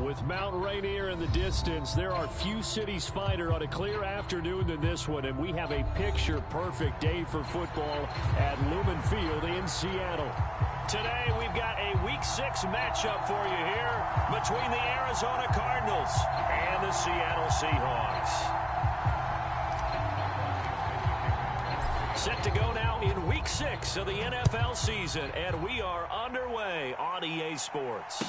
With Mount Rainier in the distance, there are few cities finer on a clear afternoon than this one, and we have a picture-perfect day for football at Lumen Field in Seattle. Today, we've got a Week 6 matchup for you here between the Arizona Cardinals and the Seattle Seahawks. Set to go now in Week 6 of the NFL season, and we are underway on EA Sports.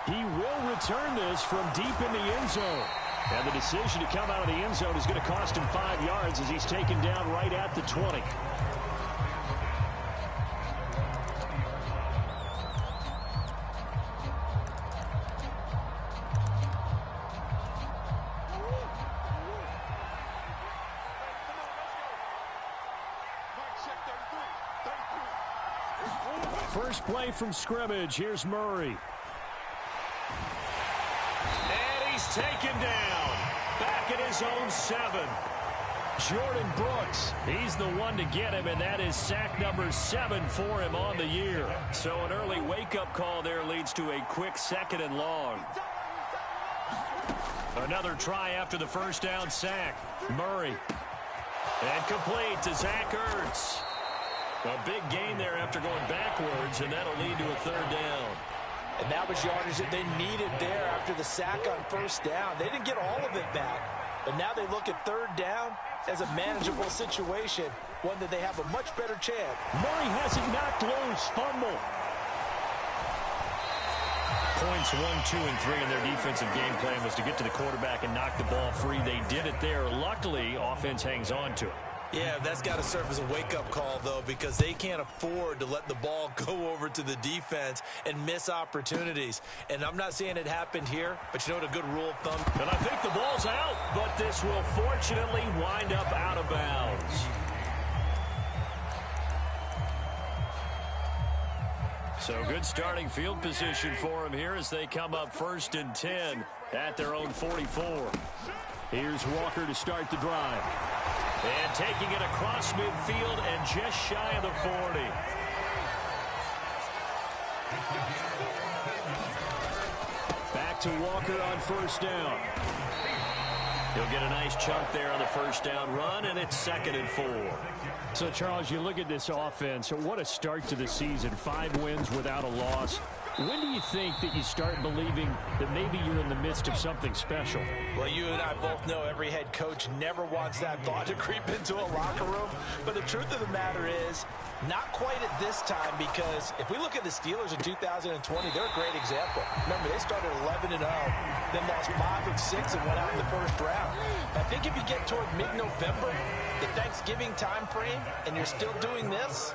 He will return this from deep in the end zone. And the decision to come out of the end zone is going to cost him 5 yards as he's taken down right at the 20. First play from scrimmage. Here's Murray. And he's taken down. Back at his own 7. Jordan Brooks, he's the one to get him, and that is sack number 7 for him on the year. So an early wake-up call there leads to a quick 2nd and long. Another try after the first down sack. Murray. And complete to Zach Ertz. A big gain there after going backwards, and that'll lead to a 3rd down. And that was yardage that they needed there after the sack on first down. They didn't get all of it back, but now they look at 3rd down as a manageable situation, one that they have a much better chance. Murray has it knocked loose. Fumble. Points 1, 2, and 3 in their defensive game plan was to get to the quarterback and knock the ball free. They did it there. Luckily, offense hangs on to it. Yeah, that's got to serve as a wake-up call, though, because they can't afford to let the ball go over to the defense and miss opportunities. And I'm not saying it happened here, but you know what a good rule of thumb? And I think the ball's out, but this will fortunately wind up out of bounds. So good starting field position for them here as they come up 1st and 10 at their own 44. Here's Walker to start the drive. And taking it across midfield and just shy of the 40. Back to Walker on first down. He'll get a nice chunk there on the first down run, and it's 2nd and 4. So, Charles, you look at this offense. What a start to the season. 5 wins without a loss. When do you think that you start believing that maybe you're in the midst of something special? Well, you and I both know every head coach never wants that thought to creep into a locker room. But the truth of the matter is, not quite at this time, because if we look at the Steelers in 2020, they're a great example. Remember, they started 11-0, then lost 5 of 6 and went out in the first round. I think if you get toward mid-November, the Thanksgiving time frame, and you're still doing this,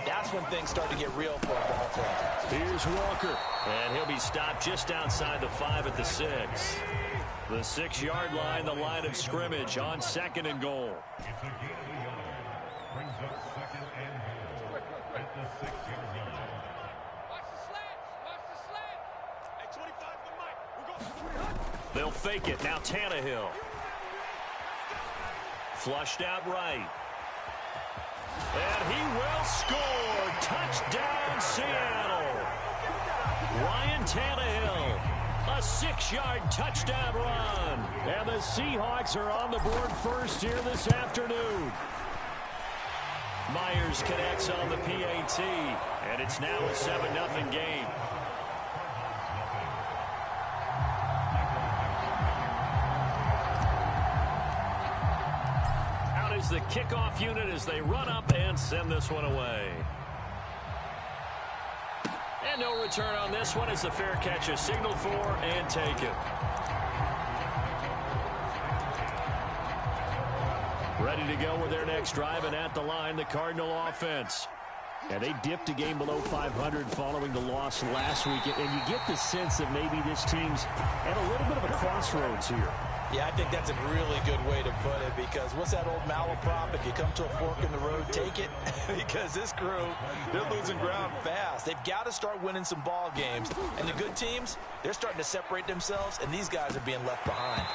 that's when things start to get real for a ball club. Here's Walker, and he'll be stopped just outside the 5 at the 6. The 6-yard line, the line of scrimmage on 2nd and goal. They'll fake it. Now Tannehill. Flushed out right. And he will score. Touchdown, Seattle. Ryan Tannehill. A 6-yard touchdown run. And the Seahawks are on the board first here this afternoon. Myers connects on the PAT. And it's now a 7-0 game. Is the kickoff unit as they run up and send this one away. And no return on this one as the fair catch is signaled for and taken. Ready to go with their next drive, and at the line, the Cardinal offense. And they dipped a game below 500 following the loss last week. And you get the sense that maybe this team's at a little bit of a crossroads here. Yeah, I think that's a really good way to put it, because what's that old malaprop? If you come to a fork in the road, take it. Because this crew, they're losing ground fast. They've got to start winning some ball games. And the good teams, they're starting to separate themselves, and these guys are being left behind.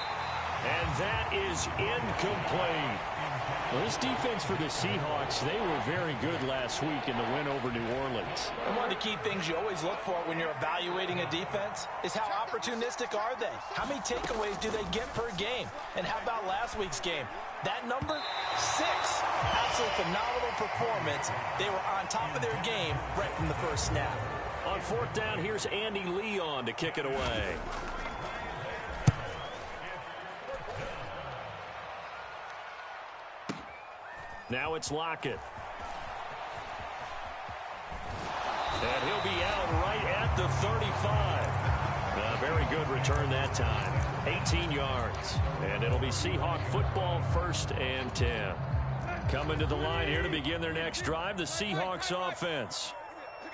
And that is incomplete. Well, this defense for the Seahawks, they were very good last week in the win over New Orleans. And one of the key things you always look for when you're evaluating a defense is how opportunistic are they? How many takeaways do they get per game? And how about last week's game? That number, 6. Absolute phenomenal performance. They were on top of their game right from the first snap. On 4th down, here's Andy Leon to kick it away. Now it's Lockett. And he'll be out right at the 35. A very good return that time. 18 yards. And it'll be Seahawk football, 1st and 10. Coming to the line here to begin their next drive, the Seahawks offense.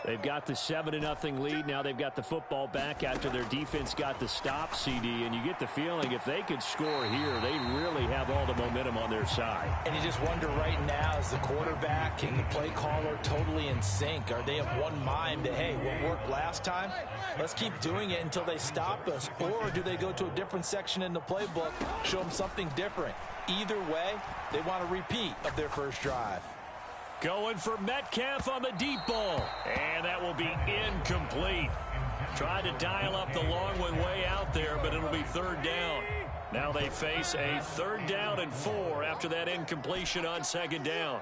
They've got the 7-0 lead. Now they've got the football back after their defense got the stop, CD. And you get the feeling if they could score here, they really have all the momentum on their side. And you just wonder right now, is the quarterback and the play caller totally in sync? Are they of one mind that, hey, what worked last time, let's keep doing it until they stop us? Or do they go to a different section in the playbook, show them something different? Either way, they want a repeat of their first drive. Going for Metcalf on the deep ball. And that will be incomplete. Tried to dial up the long one way out there, but it'll be 3rd down. Now they face a 3rd down and 4 after that incompletion on 2nd down.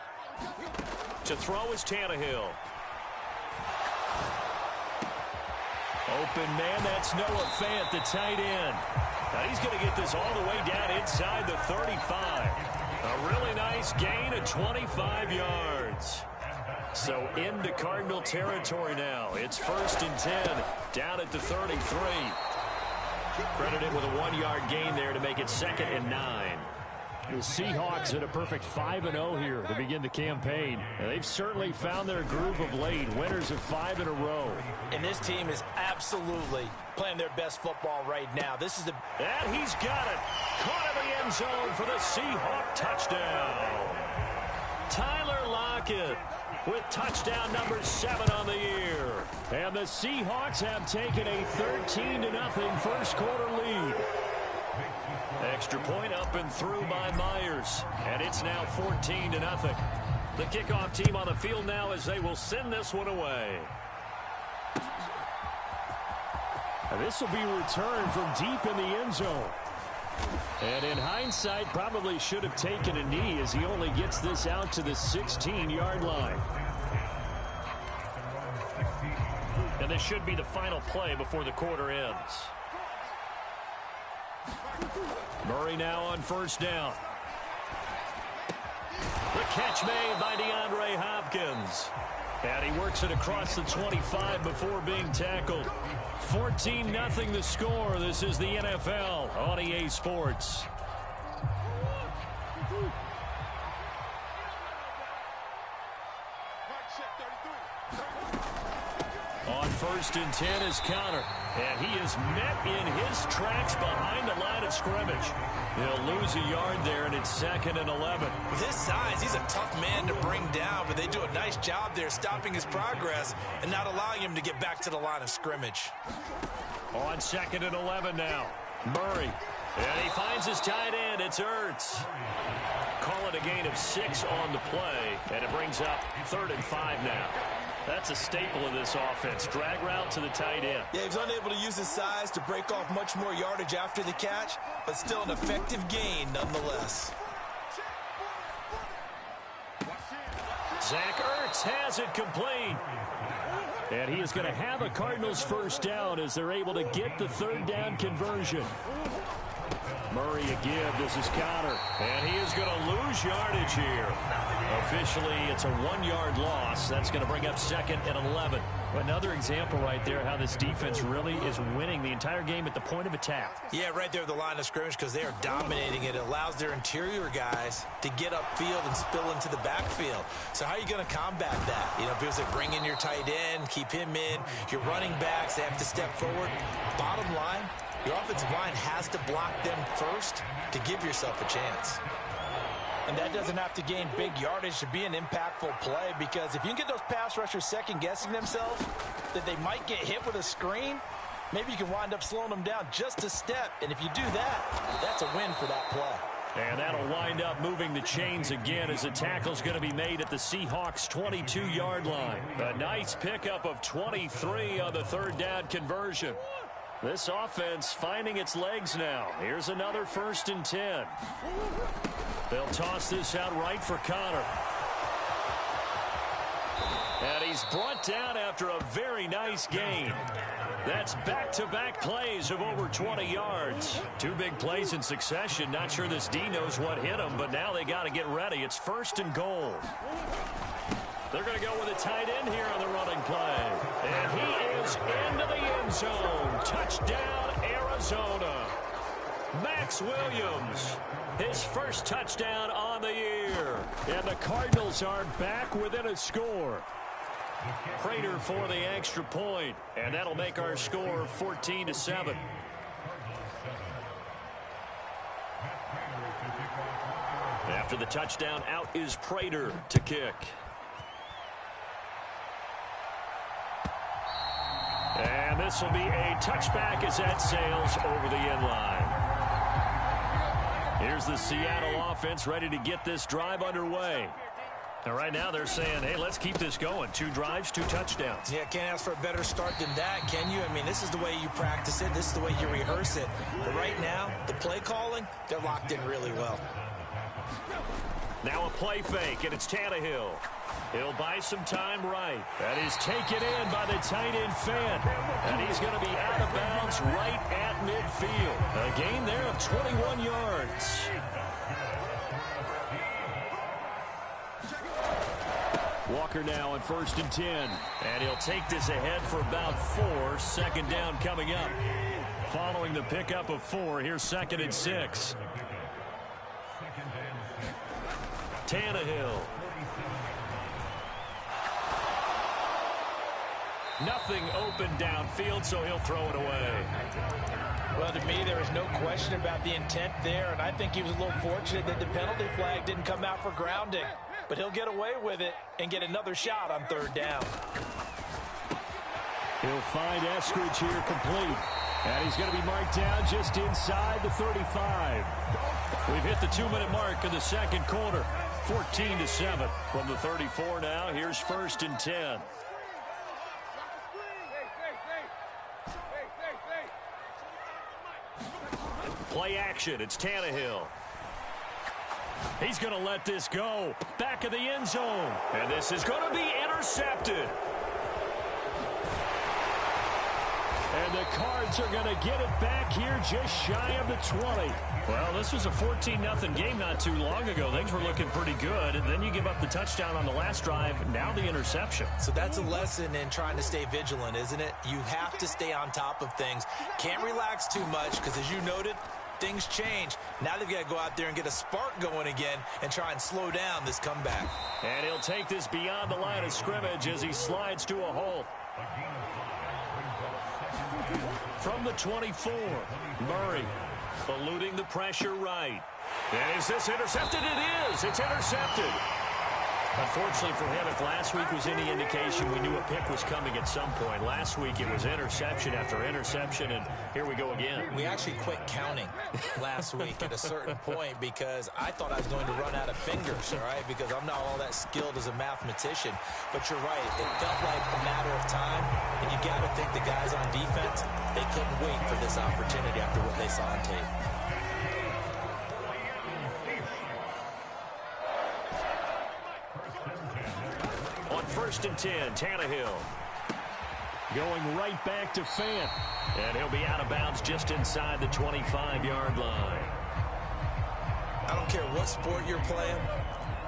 To throw is Tannehill. Open man, that's Noah Fant, the tight end. Now he's going to get this all the way down inside the 35. A really nice gain of 25 yards. So into Cardinal territory now. It's 1st and 10, down at the 33. Credited with a 1-yard gain there to make it 2nd and 9. The Seahawks at a perfect 5-0 here to begin the campaign. And they've certainly found their groove of late. Winners of 5 in a row. And this team is absolutely playing their best football right now. This is the... And he's got it. Caught in the end zone for the Seahawk touchdown. Tyler Lockett with touchdown number 7 on the year. And the Seahawks have taken a 13-0 first quarter lead. Extra point up and through by Myers. And it's now 14-0. The kickoff team on the field now as they will send this one away. And this will be returned from deep in the end zone. And in hindsight, probably should have taken a knee as he only gets this out to the 16-yard line. And this should be the final play before the quarter ends. Murray now on 1st down. The catch made by DeAndre Hopkins. And he works it across the 25 before being tackled. 14-0 the score. This is the NFL on EA Sports. On 1st and 10 is Connor. And he is met in his tracks behind the line of scrimmage. He'll lose a yard there, and it's 2nd and 11. With his size, he's a tough man to bring down, but they do a nice job there stopping his progress and not allowing him to get back to the line of scrimmage. On 2nd and 11 now. Murray. And he finds his tight end. It's Ertz. Call it a gain of 6 on the play, and it brings up 3rd and 5 now. That's a staple of this offense. Drag route to the tight end. Yeah, he was unable to use his size to break off much more yardage after the catch, but still an effective gain nonetheless. Zach Ertz has it complete. And he is going to have a Cardinals first down as they're able to get the 3rd down conversion. Murray again. This is Connor. And he is going to lose yardage here. Officially, it's a 1-yard loss. That's going to bring up 2nd and 11. Another example right there how this defense really is winning the entire game at the point of attack. Yeah, right there at the line of scrimmage because they are dominating it. It allows their interior guys to get upfield and spill into the backfield. So how are you going to combat that? You know, because they bring in your tight end, keep him in. Your running backs, they have to step forward. Bottom line, your offensive line has to block them first to give yourself a chance. And that doesn't have to gain big yardage to be an impactful play, because if you can get those pass rushers second-guessing themselves that they might get hit with a screen, maybe you can wind up slowing them down just a step. And if you do that, that's a win for that play. And that'll wind up moving the chains again as the tackle's going to be made at the Seahawks' 22-yard line. A nice pickup of 23 on the third down conversion. This offense finding its legs now. Here's another 1st and 10. They'll toss this out right for Connor. And he's brought down after a very nice gain. That's back-to-back plays of over 20 yards. 2 big plays in succession. Not sure this D knows what hit him, but now they got to get ready. It's 1st and goal. They're going to go with a tight end here on the running play. And he is into the end zone. Touchdown, Arizona. Max Williams, his first touchdown on the year. And the Cardinals are back within a score. Prater for the extra point, and that'll make our score 14-7. After the touchdown, out is Prater to kick. And this will be a touchback as that sails over the end line. Here's the Seattle offense ready to get this drive underway. And right now they're saying, hey, let's keep this going. 2 drives, 2 touchdowns. Yeah, can't ask for a better start than that, can you? I mean, this is the way you practice it. This is the way you rehearse it. But right now, the play calling, they're locked in really well. Now a play fake, and it's Tannehill. He'll buy some time right. That is taken in by the tight end Fant. And he's going to be out of bounds right at midfield. A gain there of 21 yards. Walker now on 1st and 10. And he'll take this ahead for about 4. 2nd down coming up. Following the pickup of 4, here's 2nd and 6. Tannehill. Nothing open downfield, so he'll throw it away. Well, to me, there is no question about the intent there, and I think he was a little fortunate that the penalty flag didn't come out for grounding. But he'll get away with it and get another shot on 3rd down. He'll find Eskridge here complete. And he's going to be marked down just inside the 35. We've hit the 2-minute mark in the 2nd quarter. 14-7 from the 34 now. Here's 1st and 10. Play action. It's Tannehill. He's going to let this go. Back of the end zone. And this is going to be intercepted. And the Cards are going to get it back here just shy of the 20. Well, this was a 14-0 game not too long ago. Things were looking pretty good. And then you give up the touchdown on the last drive. Now the interception. So that's a lesson in trying to stay vigilant, isn't it? You have to stay on top of things. Can't relax too much because, as you noted, things change. Now they've got to go out there and get a spark going again and try and slow down this comeback. And he'll take this beyond the line of scrimmage as he slides to a halt. From the 24, Murray eluding the pressure right. And is this intercepted? It is. It's intercepted. Unfortunately for him, if last week was any indication, we knew a pick was coming at some point. Last week it was interception after interception, and here we go again. We actually quit counting last week at a certain point because I thought I was going to run out of fingers, all right, because I'm not all that skilled as a mathematician. But you're right. It felt like a matter of time, and you got to think the guys on defense, they couldn't wait for this opportunity after what they saw on tape. On 1st and 10, Tannehill going right back to Fant. And he'll be out of bounds just inside the 25-yard line. I don't care what sport you're playing.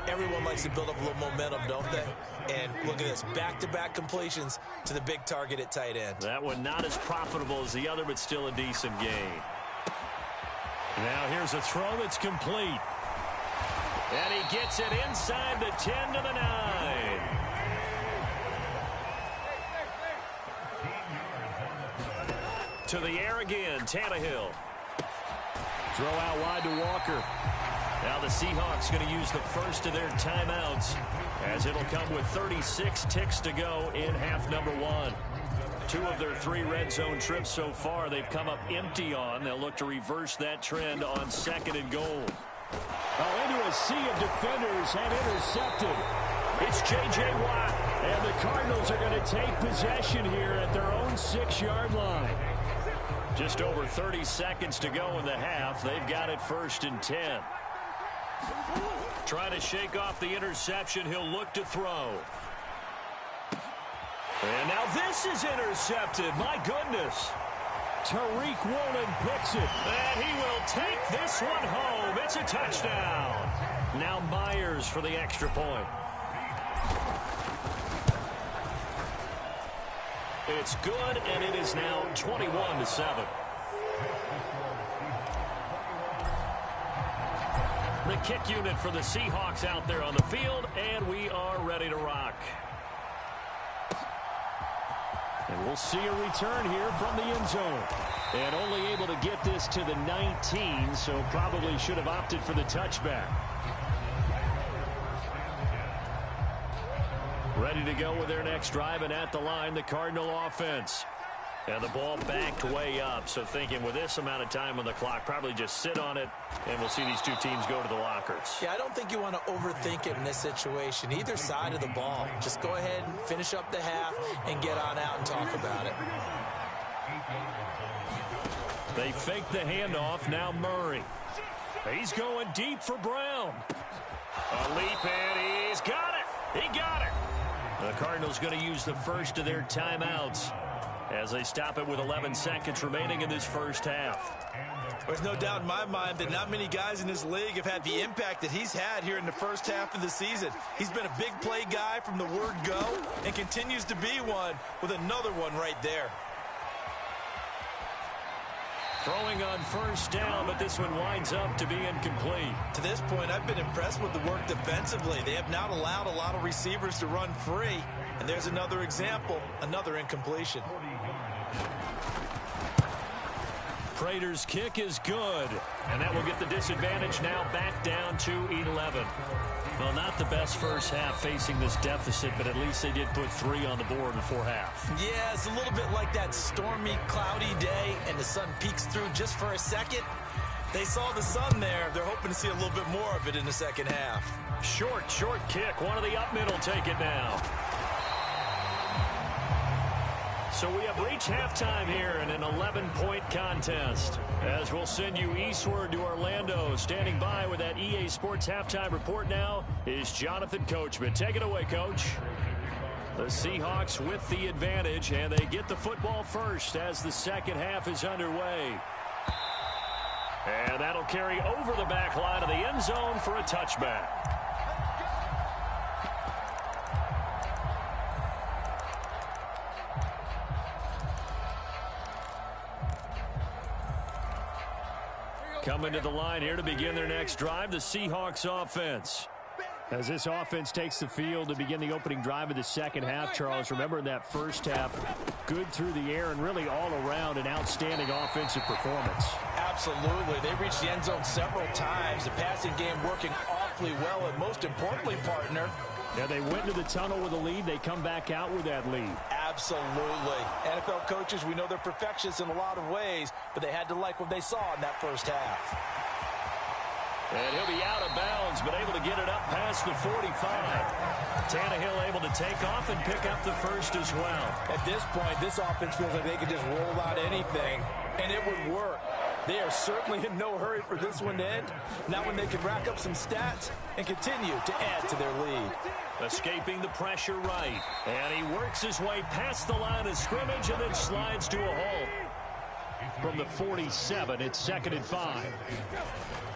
Everyone likes to build up a little momentum, don't they? And look at this, back-to-back completions to the big target at tight end. That one not as profitable as the other, but still a decent gain. Now here's a throw that's complete. And he gets it inside the 10 to the 9. To the air again, Tannehill. Throw out wide to Walker. Now the Seahawks going to use the first of their timeouts as it'll come with 36 ticks to go in half number 1. 2 of their 3 red zone trips so far, they've come up empty on. They'll look to reverse that trend on 2nd and goal. Oh, into a sea of defenders and intercepted. It's J.J. Watt. And the Cardinals are going to take possession here at their own 6-yard line. Just over 30 seconds to go in the half. They've got it 1st and 10. Trying to shake off the interception. He'll look to throw. And now this is intercepted. My goodness. Tariq Woolen picks it. And he will take this one home. It's a touchdown. Now Myers for the extra point. It's good, and it is now 21-7. The kick unit for the Seahawks out there on the field, and we are ready to rock. And we'll see a return here from the end zone. And only able to get this to the 19, so probably should have opted for the touchback. Ready to go with their next drive, and at the line, the Cardinal offense. And the ball backed way up, so thinking with this amount of time on the clock, probably just sit on it, and we'll see these 2 teams go to the lockers. Yeah, I don't think you want to overthink it in this situation. Either side of the ball. Just go ahead and finish up the half and get on out and talk about it. They fake the handoff. Now Murray. He's going deep for Brown. A leap, and he's got it. He got it. The Cardinals going to use the first of their timeouts as they stop it with 11 seconds remaining in this first half. There's no doubt in my mind that not many guys in this league have had the impact that he's had here in the first half of the season. He's been a big play guy from the word go and continues to be one with another one right there. Throwing on first down, but this one winds up to be incomplete. To this point, I've been impressed with the work defensively. They have not allowed a lot of receivers to run free. And there's another example, another incompletion. Prater's kick is good. And that will get the disadvantage now back down to 11. Well, not the best first half facing this deficit, but at least they did put 3 on the board before half. Yeah, it's a little bit like that stormy, cloudy day, and the sun peeks through just for a second. They saw the sun there. They're hoping to see a little bit more of it in the second half. Short kick. One of the up middle take it now. So we have reached halftime here in an 11-point contest. As we'll send you eastward to Orlando. Standing by with that EA Sports halftime report now is Jonathan Coachman. Take it away, Coach. The Seahawks with the advantage, and they get the football first as the second half is underway. And that'll carry over the back line of the end zone for a touchback. Coming to the line here to begin their next drive, the Seahawks offense. As this offense takes the field to begin the opening drive of the second half, Charles, remember in that first half, good through the air and really all around an outstanding offensive performance. Absolutely. They reached the end zone several times. The passing game working awfully well, and most importantly, partner, yeah, they went into the tunnel with a lead. They come back out with that lead. Absolutely. NFL coaches, we know they're perfectionists in a lot of ways, but they had to like what they saw in that first half. And he'll be out of bounds, but able to get it up past the 45. Tannehill able to take off and pick up the first as well. At this point, this offense feels like they could just roll out anything, and it would work. They are certainly in no hurry for this one to end. Now when they can rack up some stats and continue to add to their lead. Escaping the pressure right. And he works his way past the line of scrimmage and then slides to a halt. From the 47, it's 2nd and 5.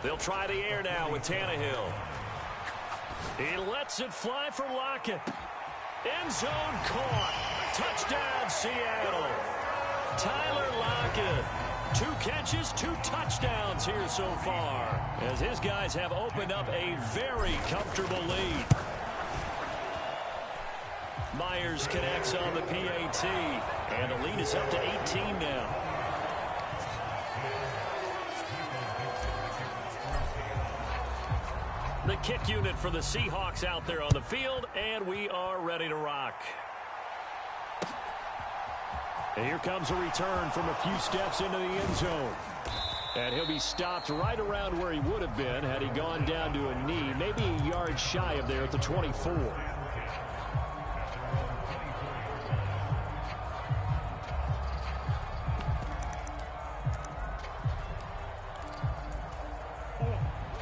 They'll try the air now with Tannehill. He lets it fly for Lockett. End zone caught. Touchdown, Seattle. Tyler Lockett. 2 catches, 2 touchdowns here so far, as his guys have opened up a very comfortable lead. Myers connects on the PAT, and the lead is up to 18 now. The kick unit for the Seahawks out there on the field, and we are ready to rock. And here comes a return from a few steps into the end zone. And he'll be stopped right around where he would have been had he gone down to a knee, maybe a yard shy of there at the 24.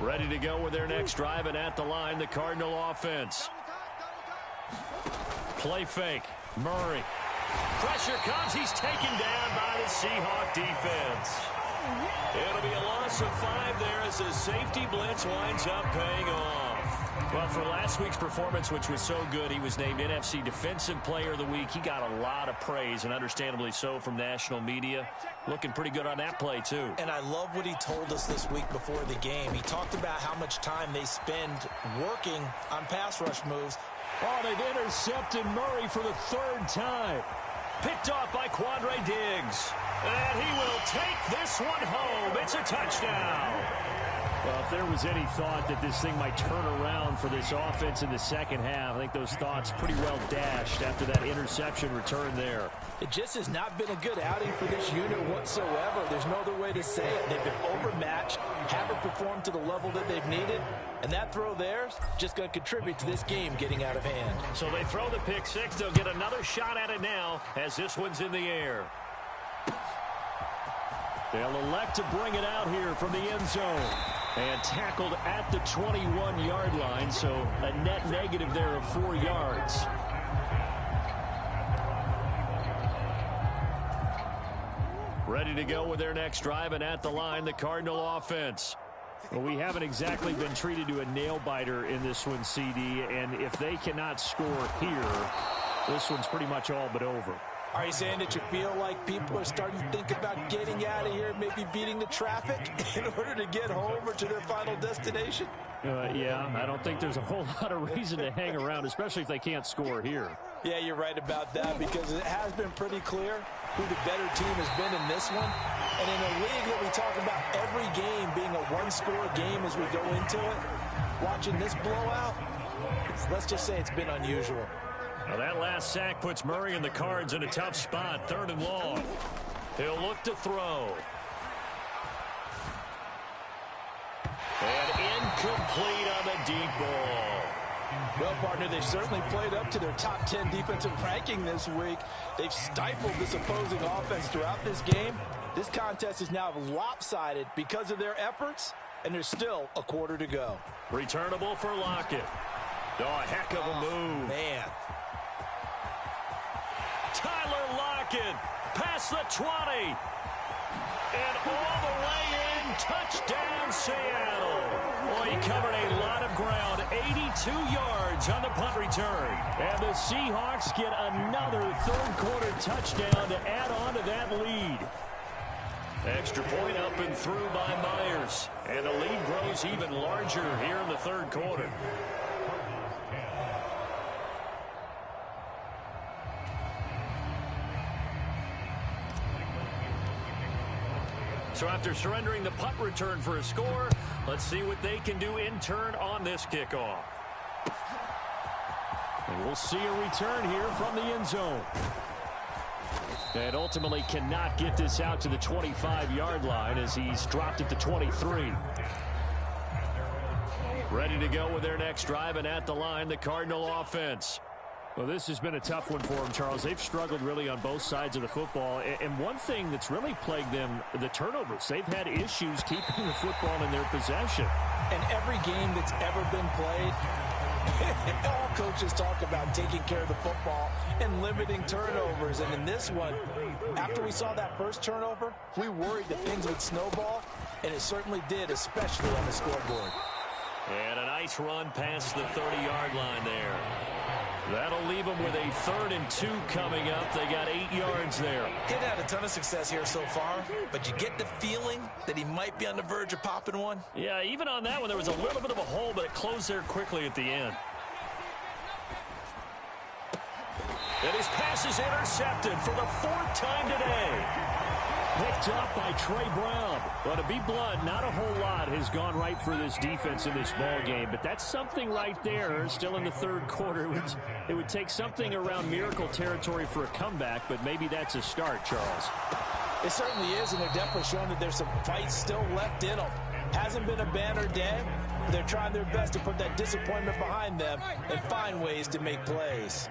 Ready to go with their next drive, and at the line, the Cardinal offense. Play fake. Murray. Pressure comes. He's taken down by the Seahawks defense. It'll be a loss of 5 there as the safety blitz winds up paying off. Well, for last week's performance, which was so good, he was named NFC Defensive Player of the Week. He got a lot of praise, and understandably so, from national media. Looking pretty good on that play, too. And I love what he told us this week before the game. He talked about how much time they spend working on pass rush moves. Oh, they've intercepted Murray for the 3rd time. Picked off by Quandre Diggs. And he will take this one home. It's a touchdown. Well, if there was any thought that this thing might turn around for this offense in the second half, I think those thoughts pretty well dashed after that interception return there. It just has not been a good outing for this unit whatsoever. There's no other way to say it. They've been overmatched, haven't performed to the level that they've needed, and that throw there's just going to contribute to this game getting out of hand. So they throw the pick six. They'll get another shot at it now as this one's in the air. They'll elect to bring it out here from the end zone. And tackled at the 21-yard line, so a net negative there of 4 yards. Ready to go with their next drive, and at the line, the Cardinal offense. Well, we haven't exactly been treated to a nail-biter in this one, CD, and if they cannot score here, this one's pretty much all but over. Are you saying that you feel like people are starting to think about getting out of here, maybe beating the traffic in order to get home or to their final destination? Yeah, I don't think there's a whole lot of reason to hang around, especially if they can't score here. Yeah, you're right about that, because it has been pretty clear who the better team has been in this one. And in a league that we talk about every game being a one-score game as we go into it, watching this blowout, let's just say it's been unusual. Now that last sack puts Murray and the Cards in a tough spot, 3rd and long. He'll look to throw. And incomplete on the deep ball. Well, partner, they've certainly played up to their top 10 defensive ranking this week. They've stifled this opposing offense throughout this game. This contest is now lopsided because of their efforts, and there's still a quarter to go. Returnable for Lockett. Oh, a heck of a move. Man. Tyler Lockett past the 20. And all the way in, touchdown Seattle. Boy, he covered a lot of ground, 82 yards on the punt return. And the Seahawks get another 3rd quarter touchdown to add on to that lead. Extra point up and through by Myers. And the lead grows even larger here in the 3rd quarter. So after surrendering the punt return for a score, let's see what they can do in turn on this kickoff. And we'll see a return here from the end zone. And ultimately cannot get this out to the 25-yard line as he's dropped at the 23. Ready to go with their next drive, and at the line, the Cardinal offense. Well, this has been a tough one for them, Charles. They've struggled really on both sides of the football. And one thing that's really plagued them, the turnovers. They've had issues keeping the football in their possession. And every game that's ever been played, all coaches talk about taking care of the football and limiting turnovers. And in this one, after we saw that first turnover, we worried that things would snowball, and it certainly did, especially on the scoreboard. And a nice run past the 30-yard line there. That'll leave them with a 3rd and 2 coming up. They got 8 yards there. He's had a ton of success here so far, but you get the feeling that he might be on the verge of popping one. Yeah, even on that one, there was a little bit of a hole, but it closed there quickly at the end. And his pass is intercepted for the 4th time today. Picked up by Trey Brown. Well, to be blunt, not a whole lot has gone right for this defense in this ball game, but that's something right there. Still in the third quarter. It would take something around miracle territory for a comeback, but maybe that's a start, Charles. It certainly is, and they're definitely showing that there's some fight still left in them. Hasn't been a banner day. They're trying their best to put that disappointment behind them and find ways to make plays.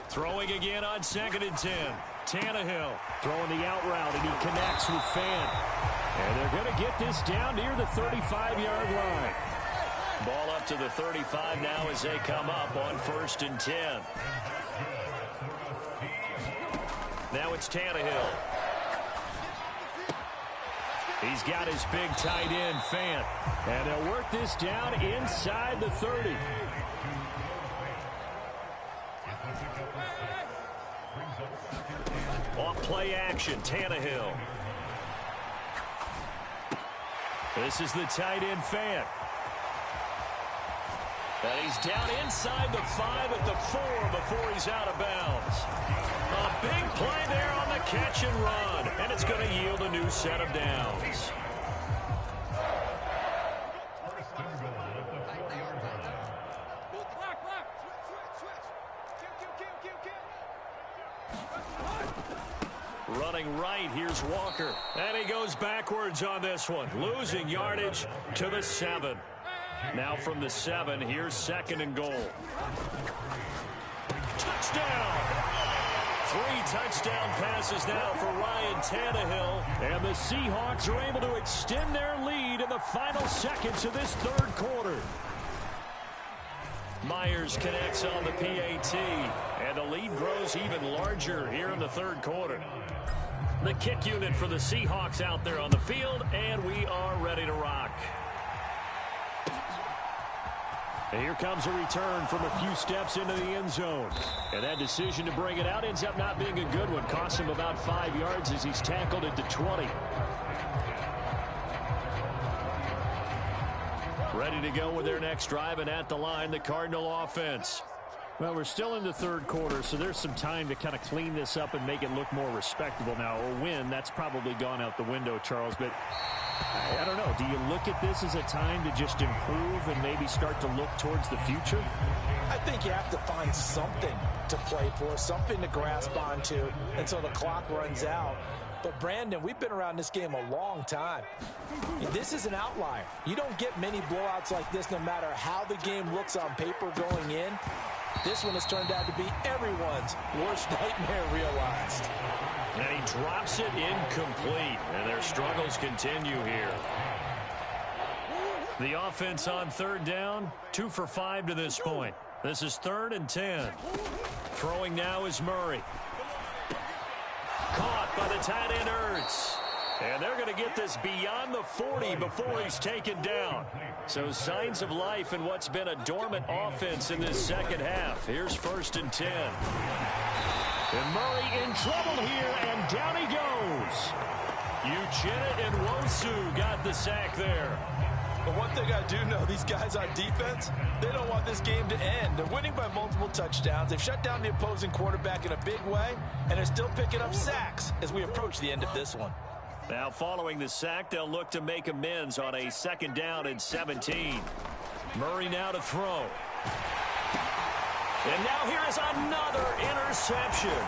Throwing again on 2nd and 10. Tannehill throwing the out route, and he connects with Fant. And they're going to get this down near the 35-yard line. Ball up to the 35 now as they come up on 1st and 10. Now it's Tannehill. He's got his big tight end, Fant. And they'll work this down inside the 30. Off play action, Tannehill. This is the tight end, Fant. And he's down inside the 5 at the 4 before he's out of bounds. A big play there on the catch and run. And it's going to yield a new set of downs. Running right, here's Walker. And he goes backwards on this one, losing yardage to the 7. Now from the 7, here's 2nd and goal. Touchdown! 3 touchdown passes now for Ryan Tannehill. And the Seahawks are able to extend their lead in the final seconds of this third quarter. Myers connects on the PAT. And the lead grows even larger here in the third quarter. The kick unit for the Seahawks out there on the field, and we are ready to rock. And here comes a return from a few steps into the end zone. And that decision to bring it out ends up not being a good one. Cost him about 5 yards as he's tackled at the 20. Ready to go with their next drive, and at the line, the Cardinal offense. Well, we're still in the third quarter, so there's some time to kind of clean this up and make it look more respectable now. Or win, that's probably gone out the window, Charles. But I don't know. Do you look at this as a time to just improve and maybe start to look towards the future? I think you have to find something to play for, something to grasp onto until the clock runs out. But, Brandon, we've been around this game a long time. This is an outlier. You don't get many blowouts like this no matter how the game looks on paper going in. This one has turned out to be everyone's worst nightmare realized. And he drops it incomplete, and their struggles continue here. The offense on 3rd down, 2 for 5 to this point. This is 3rd and 10. Throwing now is Murray. Caught by the tight end, Ertz. And they're going to get this beyond the 40 before he's taken down. So signs of life in what's been a dormant offense in this second half. Here's 1st and 10. And Murray in trouble here, and down he goes. Uchenna and Nwosu got the sack there. But one thing I do know, these guys on defense, they don't want this game to end. They're winning by multiple touchdowns. They've shut down the opposing quarterback in a big way, and they're still picking up sacks as we approach the end of this one. Now following the sack, they'll look to make amends on a 2nd down and 17. Murray now to throw. And now here is another interception.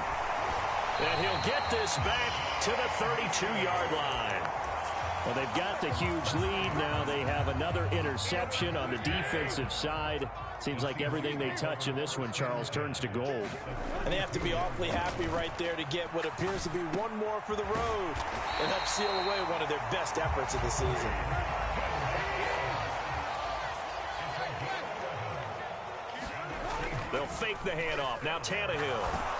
And he'll get this back to the 32-yard line. Well, they've got the huge lead. Now they have another interception on the defensive side. Seems like everything they touch in this one, Charles, turns to gold. And they have to be awfully happy right there to get what appears to be one more for the road and help seal away one of their best efforts of the season. They'll fake the handoff. Now Tannehill.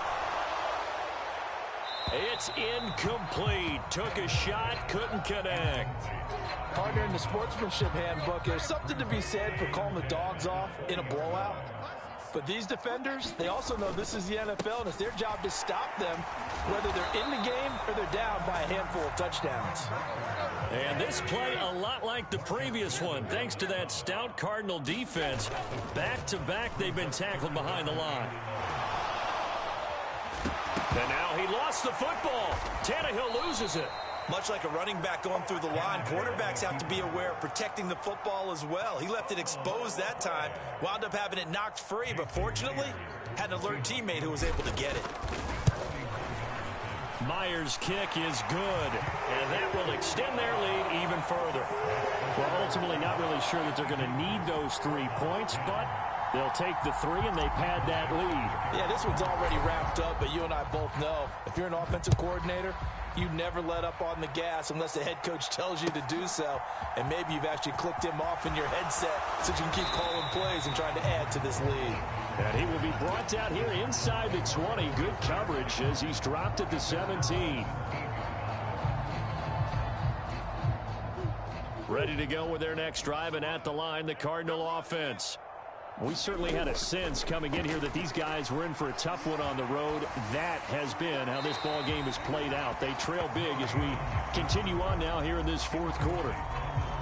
It's incomplete. Took a shot, couldn't connect. Partner, in the sportsmanship handbook, there's something to be said for calling the dogs off in a blowout. But these defenders, they also know this is the NFL, and it's their job to stop them, whether they're in the game or they're down by a handful of touchdowns. And this play a lot like the previous one, thanks to that stout Cardinal defense. Back-to-back, they've been tackled behind the line. And now he lost the football. Tannehill loses it. Much like a running back going through the line, quarterbacks have to be aware of protecting the football as well. He left it exposed that time, wound up having it knocked free, but fortunately, had an alert teammate who was able to get it. Myers' kick is good, and that will extend their lead even further. Well, ultimately not really sure that they're going to need those 3 points, but they'll take the 3 and they pad that lead. Yeah, this one's already wrapped up, but you and I both know if you're an offensive coordinator, you never let up on the gas unless the head coach tells you to do so. And maybe you've actually clicked him off in your headset so you can keep calling plays and trying to add to this lead. And he will be brought down here inside the 20. Good coverage as he's dropped at the 17. Ready to go with their next drive, and at the line, the Cardinal offense. We certainly had a sense coming in here that these guys were in for a tough one on the road. That has been how this ball game has played out. They trail big as we continue on now here in this fourth quarter.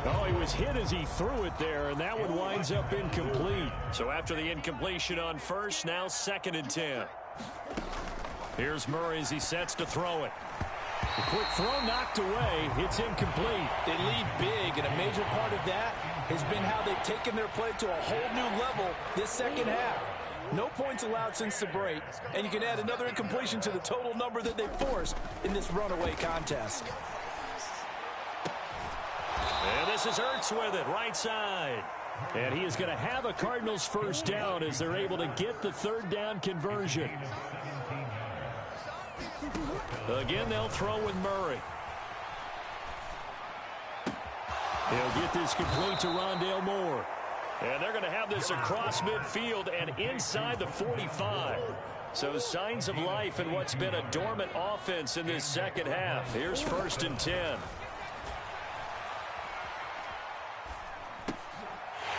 Oh, he was hit as he threw it there, and that one winds up incomplete. So after the incompletion on first, now 2nd and 10. Here's Murray as he sets to throw it. The quick throw knocked away. It's incomplete. They lead big, and a major part of that has been how they've taken their play to a whole new level this second half. No points allowed since the break, and you can add another incompletion to the total number that they forced in this runaway contest. And this is Ertz with it, right side. And he is going to have a Cardinals first down as they're able to get the 3rd down conversion. Again, they'll throw with Murray. He'll get this complete to Rondale Moore. And they're going to have this across midfield and inside the 45. So signs of life in what's been a dormant offense in this second half. Here's 1st and 10.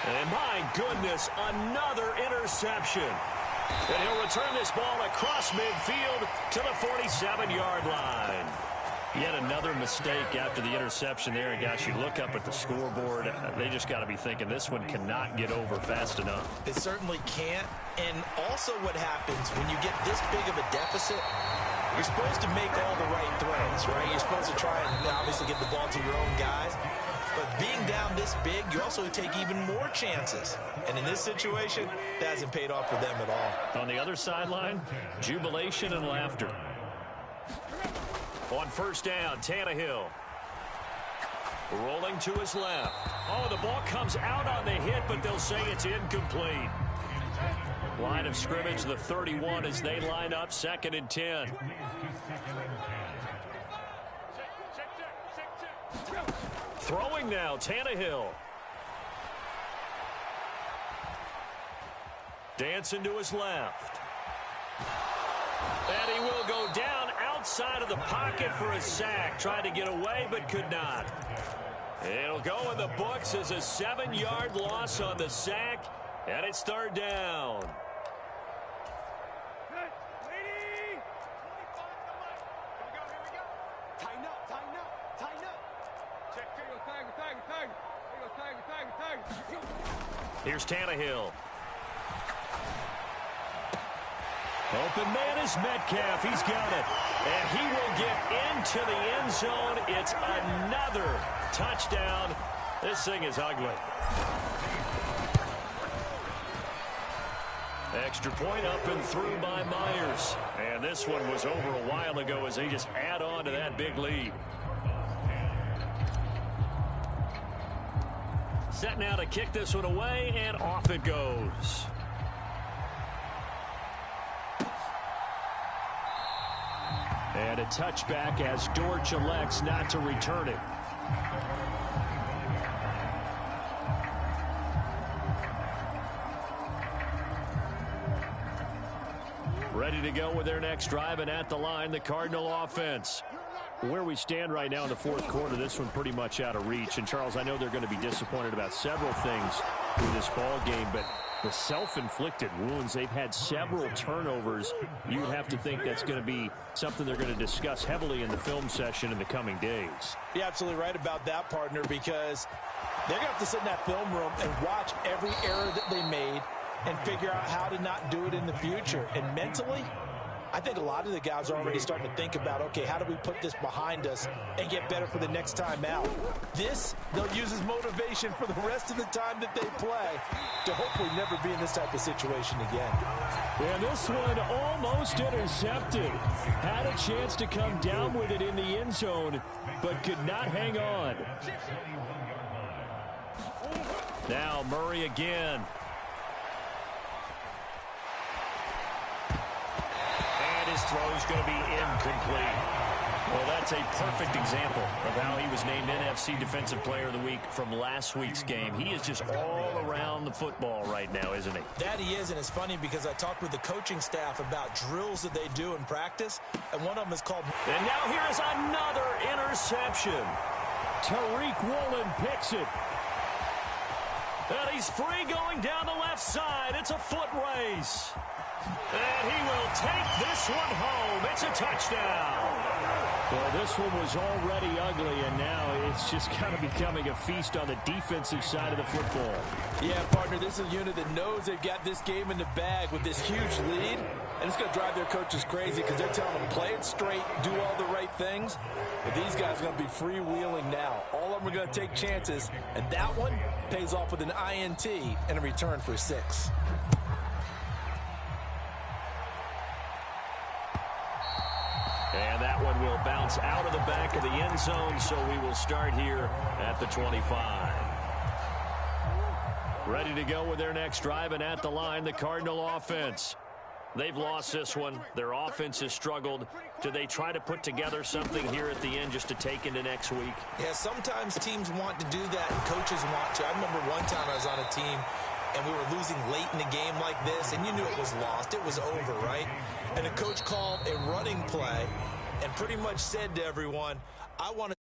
And my goodness, another interception. And he'll return this ball across midfield to the 47-yard line. Yet another mistake after the interception there. And gosh, you look up at the scoreboard, they just got to be thinking this one cannot get over fast enough. It certainly can't. And also what happens when you get this big of a deficit, you're supposed to make all the right throws, right? You're supposed to try and obviously get the ball to your own guys. But being down this big, you also take even more chances. And in this situation, that hasn't paid off for them at all. On the other sideline, jubilation and laughter. On 1st down, Tannehill. Rolling to his left. Oh, the ball comes out on the hit, but they'll say it's incomplete. Line of scrimmage, the 31 as they line up, 2nd and 10. Throwing now, Tannehill. Dancing to his left. And he will go down outside of the pocket for a sack. Tried to get away, but could not. It'll go in the books as a 7-yard loss on the sack, and it's 3rd down. Here's Tannehill. Open man is Metcalf. He's got it. And he will get into the end zone. It's another touchdown. This thing is ugly. Extra point up and through by Myers. And this one was over a while ago as they just add on to that big lead. Set now to kick this one away, and off it goes. And a touchback as Dortch elects not to return it. Ready to go with their next drive, and at the line, the Cardinal offense. Where we stand right now in the fourth quarter, this one pretty much out of reach. And, Charles, I know they're going to be disappointed about several things through this ball game, but the self-inflicted wounds, they've had several turnovers. You would have to think that's going to be something they're going to discuss heavily in the film session in the coming days. You're absolutely right about that, partner, because they're going to have to sit in that film room and watch every error that they made and figure out how to not do it in the future. And mentally, I think a lot of the guys are already starting to think about, okay, how do we put this behind us and get better for the next time out? This, they'll use as motivation for the rest of the time that they play to hopefully never be in this type of situation again. And this one almost intercepted. Had a chance to come down with it in the end zone, but could not hang on. Now Murray again. His throw is going to be incomplete. Well, that's a perfect example of how he was named NFC Defensive Player of the Week from last week's game. He is just all around the football right now, isn't he? That he is, and it's funny because I talked with the coaching staff about drills that they do in practice, and one of them is called... And now here is another interception. Tariq Woolen picks it. And he's free going down the left side. It's a foot race. And he will take this one home. It's a touchdown. Well, this one was already ugly, and now it's just kind of becoming a feast on the defensive side of the football. Yeah, partner, this is a unit that knows they've got this game in the bag with this huge lead, and it's going to drive their coaches crazy because they're telling them, play it straight, do all the right things. But these guys are going to be freewheeling now. All of them are going to take chances, and that one pays off with an INT and a return for 6. And that one will bounce out of the back of the end zone, so we will start here at the 25. Ready to go with their next drive, and at the line, the Cardinal offense. They've lost this one. Their offense has struggled. Do they try to put together something here at the end just to take into next week? Yeah, sometimes teams want to do that, and coaches want to. I remember one time I was on a team, and we were losing late in the game like this, and you knew it was lost. It was over, right? And the coach called a running play and pretty much said to everyone, I want to